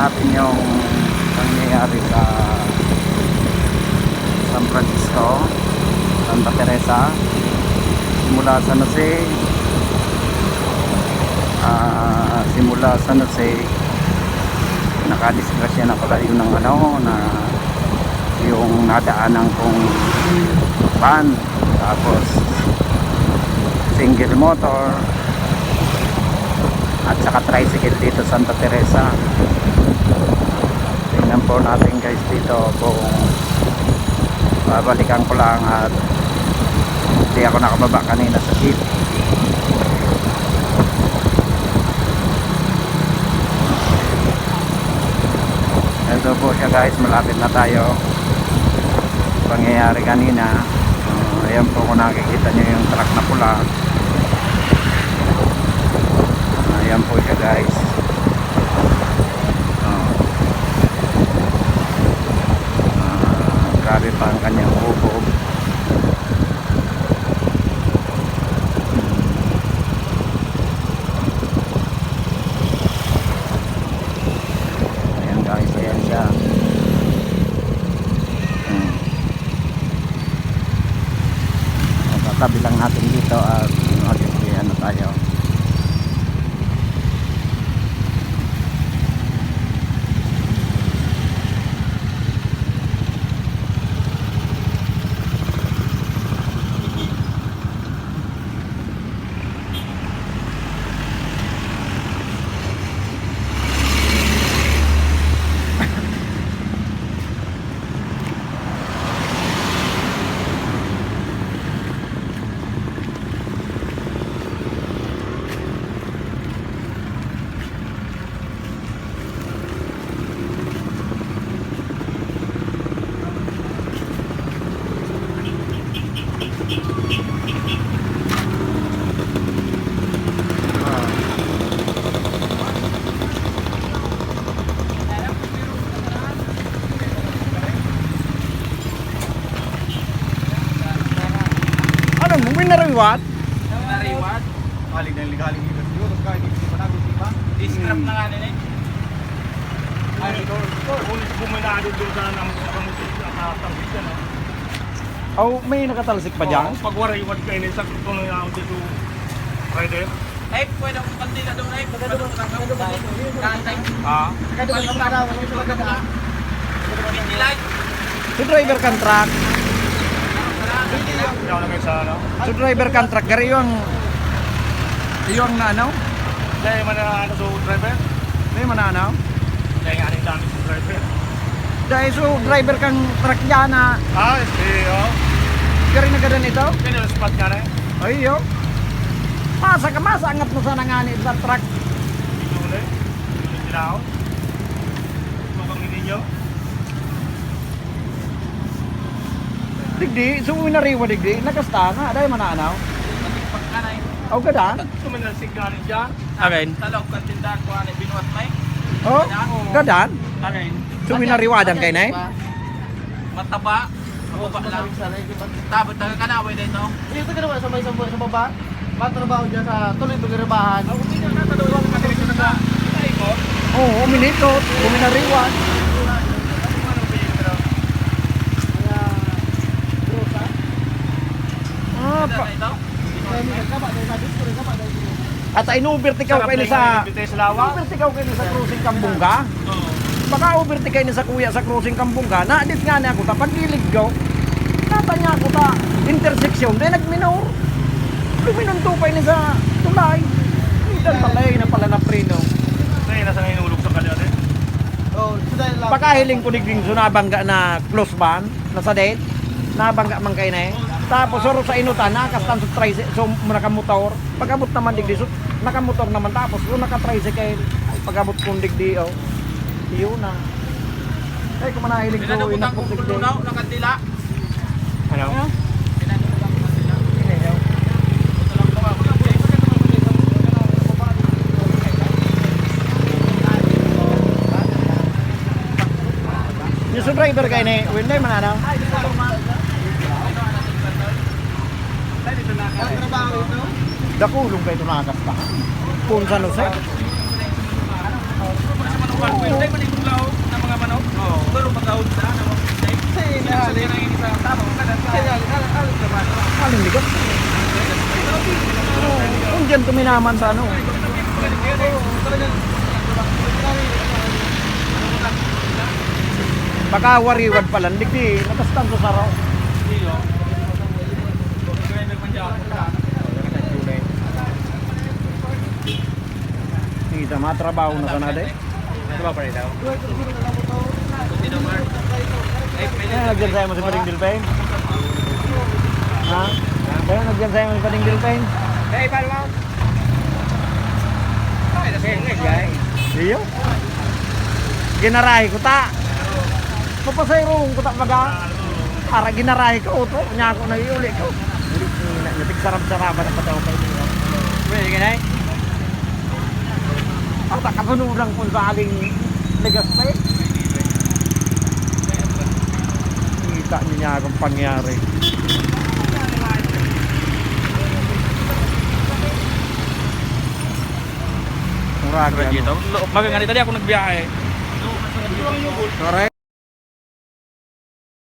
natin yung nangyayari sa San Francisco, Santa Teresa, simula San Jose, nakadisgrasya na pala yun ng na yung nadaanan kong van, tapos single motor at saka tricycle dito Santa Teresa. Tingnan po natin guys dito kung babalikan ko lang at hindi ako nakababa kanina sa jeep. Ito po siya guys, malapit na tayo. Pangyayari kanina, ayan po kung nakikita nyo yung truck na pula. Ayan po siya guys. Grabe pa ang kanyang hubog. Ayan guys, ayan siya. Tatabi lang natin dito at ano tayo. Nariwat? Nariwat? Halig na ligaling dito siguro. Tapos kahit hindi pa natin, di ba? Discrap na nga nila eh. Ay, ito. Kung buminado doon sa nakamusik na nakatalsik yan. Oh, may nakatalsik pa dyan? Pag wariwat kayo nila sa tulong na ako dito. Rider? Ay, pwede akong pantila doon ay. Pagkadong kaantay. Ah? Pagkadong kaantay. Pintilay. Si driver kan truck. Hindi ako na kayo sa ano? Si driver kan truck. Gari yung na ano? Dahil man na ano sa driver? May mananaw? Dahil nga rin dami sa driver. Dahil so driver kang truck dyan na Ah, oh. gari na gadan ito? Kaya nila spot nga na eh. Ay yo. Masa angat mo sana nga ni sa truck. Dito ulit. Dito sila ako. Tukang ninyo. Digdi, so winariwa digdi, nagasta nga, dahil mananaw. Matikpag ka na eh. Aw gadan? Suminalsig nga rin dyan. Again. Talog ka tindahan ko ano binuhat may. Oh, gadan? Again. So winariwadan kay na eh? Mataba. Mababa lang. Tabot taga kanaway dito. Dito ka naman sa may sa baba. Matrabaho dyan sa tuloy pagirabahan. Ako hindi na natalawan ka dito na sa ikot. Oo, uminikot, uminariwan. Ah, Ito. at sa inubertikaw kayo ni sa Lawa. Overtikaw kayo ni sa cruising Kambungga. Baka overtikaw ni sa kuya sa cruising Kambungga. Naadit nga niya ako ta pagdilig ko. Natanya ako ta intersection dahil nagminaw. Luminuntukay ni sa tulay. Idan talay na pala na preno. Sa'yo nasa ngayon ulog sa kalyo din. Oh, dahil lang. Pagkahiling ko digding sunabangga na close van, nasa date, nabangga man kayo na eh. Tapos soro sa inutan, nakastan sa tricycle, so nakamotor. Pag-abot naman digdi, so nakamotor naman. Tapos so naka-tricycle, pag-abot kong digdi, oh. Iyon na. Ay, kung manahiling ko, Pinanubutang inakot kong digdi. kulunaw ng kandila. Ano? Pinanubutang ng kandila. Yung sa driver kayo na eh, winday man ano? Matrabaho ito. Dakulong kayo ito nakakasta. Kung sa Jose. Sa manukan, pwede man Oo. Pero pagkaon sa ano, Kasi nahali. tama ka na sa. Kasi halit naman. Aling ligas. Kung dyan tuminaman sa ano. Baka wariwad pala, hindi nakastan to sa raw. Kita matrabaho na kanade. Diba pa rin daw? Kaya nagyan sa'yo mo si Pading Dilpeng? Ha? Kaya nagyan sa'yo mo si Pading Dilpeng? Eh, paano mo? Ay, nasa yung guys. Iyo. Ginarahi ko ta. Papasayroong ko ta baga. Para ginarahi ko to. Nya ako naiuli ko. Natik sarap-saraban ang pataw kayo. Pwede ka na eh. Ang kasunurang kung sa aling ligas pa eh. Kita niya akong pangyari. Murag yan. Dito. Magang ganito tadi ako nagbiyahe. Correct.